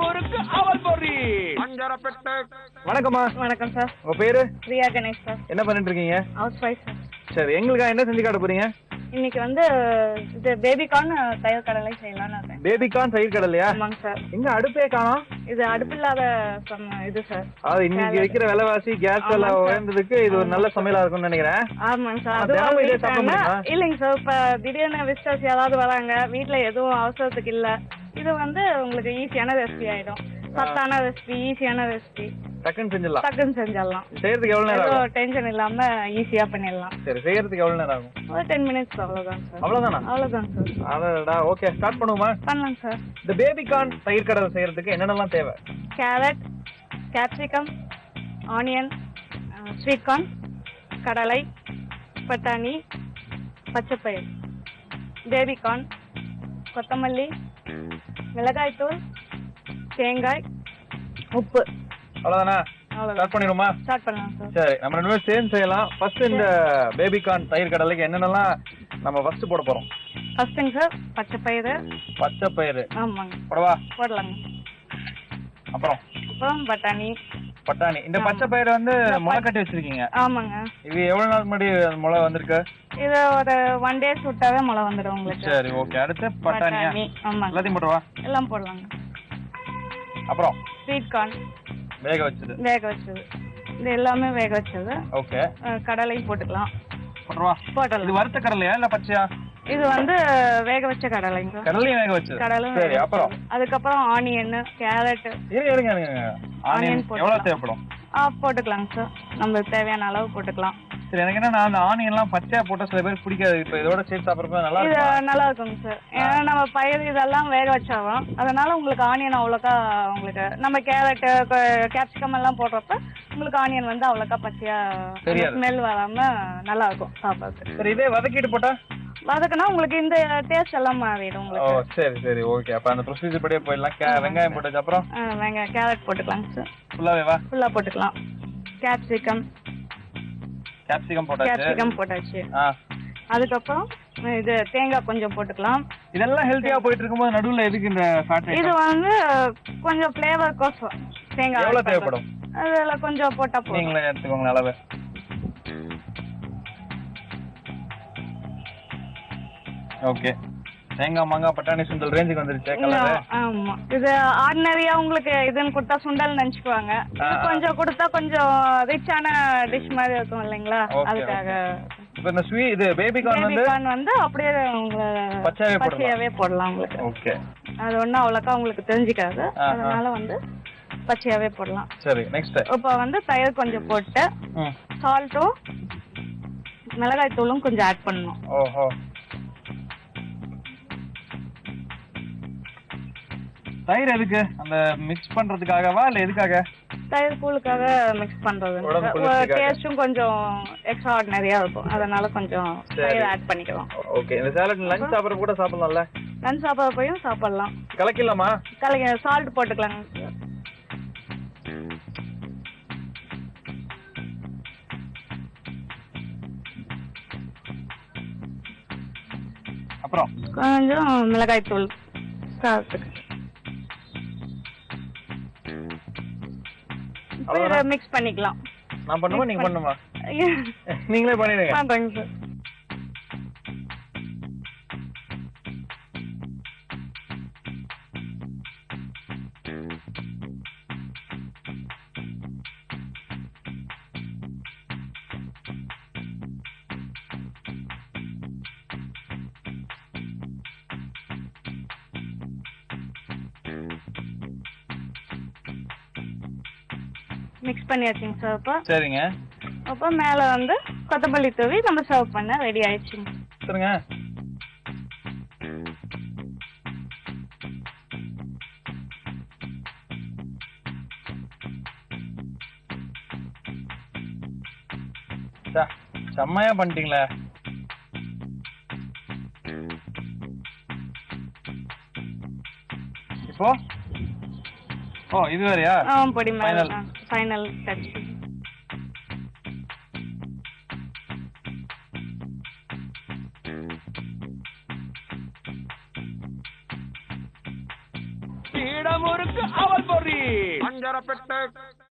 ஊருக்கு அவல் பொரி. வணக்கம்மா. வணக்கம் சார். உங்க பேரு? பிரியா கணேஷ் சார். என்ன பண்ணிட்டு இருக்கீங்க? House wife sir. சரி, எங்களுக்கா என்ன செஞ்சு காட்ட போறீங்க? இன்னைக்கு வந்து இது பேபிகார்ன் தயிர் கடலை செய்யலாம்னு இருக்கேன். பேபிகார்ன் தயிர் கடலையா? ஆமாங்க சார். எங்க அடுப்பே காணோம். இது அடுப்பில்லாத இது சார். அது இன்னைக்கு வைக்கிற விலைவாசி கேஸ் எல்லாம் உயர்ந்ததுக்கு இது ஒரு நல்ல சமையலா இருக்கும்னு நினைக்கிறேன். ஆமாங்க சார். இல்லைங்க சார், இப்ப திடீர்னு விசிட்டர்ஸ் யாராவது வராங்க, வீட்டுல எதுவும் அவசரத்துக்கு இல்ல, இது வந்து உங்களுக்கு ஈஸியான ரெசிபி ஆயிடும். சத்தான ரெசிபி, ஈஸியான ரெசிபி. டக்குன்னு செஞ்சிடலாம். டக்குன்னு செஞ்சிடலாம். செய்யறதுக்கு எவ்வளவு நேரம் ஆகும்? டென்ஷன் இல்லாம ஈஸியா பண்ணிடலாம். சரி, செய்யறதுக்கு எவ்வளவு நேரம் ஆகும்? ஒரு 10 minutes அவ்வளவுதான் சார். அவ்வளவுதானா? அவ்வளவுதான் சார். அடடா, ஓகே, ஸ்டார்ட் பண்ணுவோமா? பண்ணலாம் சார். இந்த பேபிகார்ன் தயிர் கடலை செய்யறதுக்கு என்னென்னலாம் தேவை? Carrot, capsicum, onion, sweet corn, கடலை, பட்டாணி, பச்சைப்பயிர், பேபிகார்ன், கொத்தமல்லி, மிளகாய்த்தூள், தேங்காய், உப்பு. அவ்வளவுதானா? ஸ்டார்ட் பண்ணிடுமா? ஸ்டார்ட் பண்ணலாம் சார். சரி, நம்ம ரெண்டு பேரும் சேர்ந்து செய்யலாம். ஃபர்ஸ்ட் இந்த பேபிகார்ன் தயிர் கடலைக்கு என்னென்னலாம் நம்ம ஃபர்ஸ்ட் போட போறோம்? ஃபர்ஸ்ட்டுங்க சார், பச்சைப்பயிறு. பச்சைப்பயிறு. ஆமாங்க. போடவா? போடலாங்க. அப்புறம் பட்டாணி. பட்டாணி. இந்த பச்சை பயிறு வந்து முளை கட்டி வச்சிருக்கீங்க? ஆமாங்க. இது எவ்வளவு நாள் முன்னாடி முளை வந்திருக்கு? இது ஒரு 1 day சுட்டாவே முளை வந்துடும் உங்களுக்கு. சரி, ஓகே. அடுத்து பட்டாணியா? ஆமாங்க. எல்லாத்தையும் போடுவா? எல்லாம் போடலாங்க. அப்புறம் ஸ்வீட் கார்ன் வேக வச்சது. இது எல்லாமே வேக வச்சது. ஓகே. கடலையும் போட்டுக்கலாம். போடுவா? போடலாம். இது வறுத்த கடலையா இல்ல பச்சையா? இது வந்து வேக வச்ச கடலைங்க. கடலையும் வேக வச்சது. கடலும். சரி, அப்புறம் அதுக்கப்புறம் ஆனியன், கேரட். இருங்க. ஆனியன் எவ்வளவு தேவைப்படும்? போட்டுக்கலாங்க சார். நம்ம தேவையான அளவு போட்டுக்கலாம். சரி, எனக்கு என்ன, அந்த ஆனியன் எல்லாம் பச்சையா போட்டா சில பேர் பிடிக்காது. இப்ப இதோட சேர்த்து சாப்பிடுறப்ப நல்லா இருக்கும். இது நல்லா இருக்குங்க சார். ஏன்னா நம்ம பயிர் இதெல்லாம் வேக வச்சாலும் அதனால உங்களுக்கு ஆனியன் அவ்வளோக்கா உங்களுக்கு நம்ம கேரட், கேப்சிகம் எல்லாம் போடுறப்ப உங்களுக்கு ஆனியன் வந்து அவ்வளோக்கா பச்சையா ஸ்மெல் வராம நல்லா இருக்கும் சாப்பிட்றது. சரி, இதே வதக்கிட்டு போட்டா? வதக்குனா உங்களுக்கு இந்த டேஸ்ட் எல்லாம் மாறிடும் உங்களுக்கு. ஓ, சரி, ஓகே. அப்ப அந்த ப்ரொசீஜர் படியே போயிடலாம். வெங்காயம் போட்டதுக்கு அப்புறம் வெங்காயம், கேரட் போட்டுக்கலாங்க சார். ஃபுல்லா போட்டுக்கலாம். கேப்சிகம் போட்டாச்சு. அதுக்கப்புறம் இது தேங்காய் கொஞ்சம் போட்டுக்கலாம். இதெல்லாம் ஹெல்த்தியா போயிட்டு இருக்கும்போது நடுவுல எதுக்கு இந்த ஃபேட்? இது வந்து கொஞ்சம் ஃப்ளேவர் கோசம் தேங்காய் எவ்வளவு தேவைப்படும்? அதுல கொஞ்சம் போட்டா போதும். நீங்களே எடுத்துக்கோங்க அளவு. ஓகே. தேங்காய், மாங்காய், பட்டாணி, சுண்டல் ரேஞ்சுக்கு வந்துருச்சு கலர். ஆமா, இது ஆர்டினரியா உங்களுக்கு இதுன்னு கொடுத்தா சுண்டல் நினைச்சுக்குவாங்க. கொஞ்சம் கொடுத்தா கொஞ்சம் ரிச்சான டிஷ் மாதிரி இருக்கும் இல்லைங்களா, அதுக்காக. இப்ப இந்த இது பேபிகார்ன் வந்து அப்படியே பச்சையாவே போடலாம் உங்களுக்கு. ஓகே. அது ஒன்றும் அவ்வளோக்கா உங்களுக்கு தெரிஞ்சுக்காது, அதனால வந்து பச்சையாவே போடலாம். சரி, நெக்ஸ்ட். இப்போ வந்து தயிர் கொஞ்சம் போட்டு சால்ட்டும் மிளகாய் தூளும் கொஞ்சம் ஆட் பண்ணணும். ஓஹோ. தயிர் எதுக்கு? அந்த மிக்ஸ் பண்றதுக்காகவா இல்ல எதுக்காக? தயிர் கூழுக்காக மிக்ஸ் பண்றது. டேஸ்டும் கொஞ்சம் எக்ஸ்ட்ரா ஆர்டினரியா இருக்கும், அதனால கொஞ்சம் தயிர் ஆட் பண்ணிக்கலாம். ஓகே. இந்த சாலட் லஞ்ச் சாப்பிட கூட சாப்பிடலாம்ல? லஞ்ச் சாப்பிடப்பையும் சாப்பிடலாம். கலக்கலாமா? சால்ட் போட்டுக்கலாங்க சார். அப்புறம் கொஞ்சம் மிளகாய் தூள் சாப்பிட்டு மிக்ஸ் பண்ணிக்கலாம். நான் பண்ணுமா நீங்க பண்ணுமா? நீங்களே பண்ணிடுங்க. பண்றேங்க சார். Mix பண்ணியாச்சுங்க sir. இப்போ சரிங்க. அப்போ மேல வந்து கொத்தமல்லி தூவி நம்ம சர்வ் பண்ண ரெடி ஆயிடுச்சுங்க. சரிங்க. செம்மையா பண்ணிட்டீங்களே. இப்போ இது வேறயா? பொடி மேல ஃபைனல் டச். இடமுறை முறுக்கு அவல் பொரி.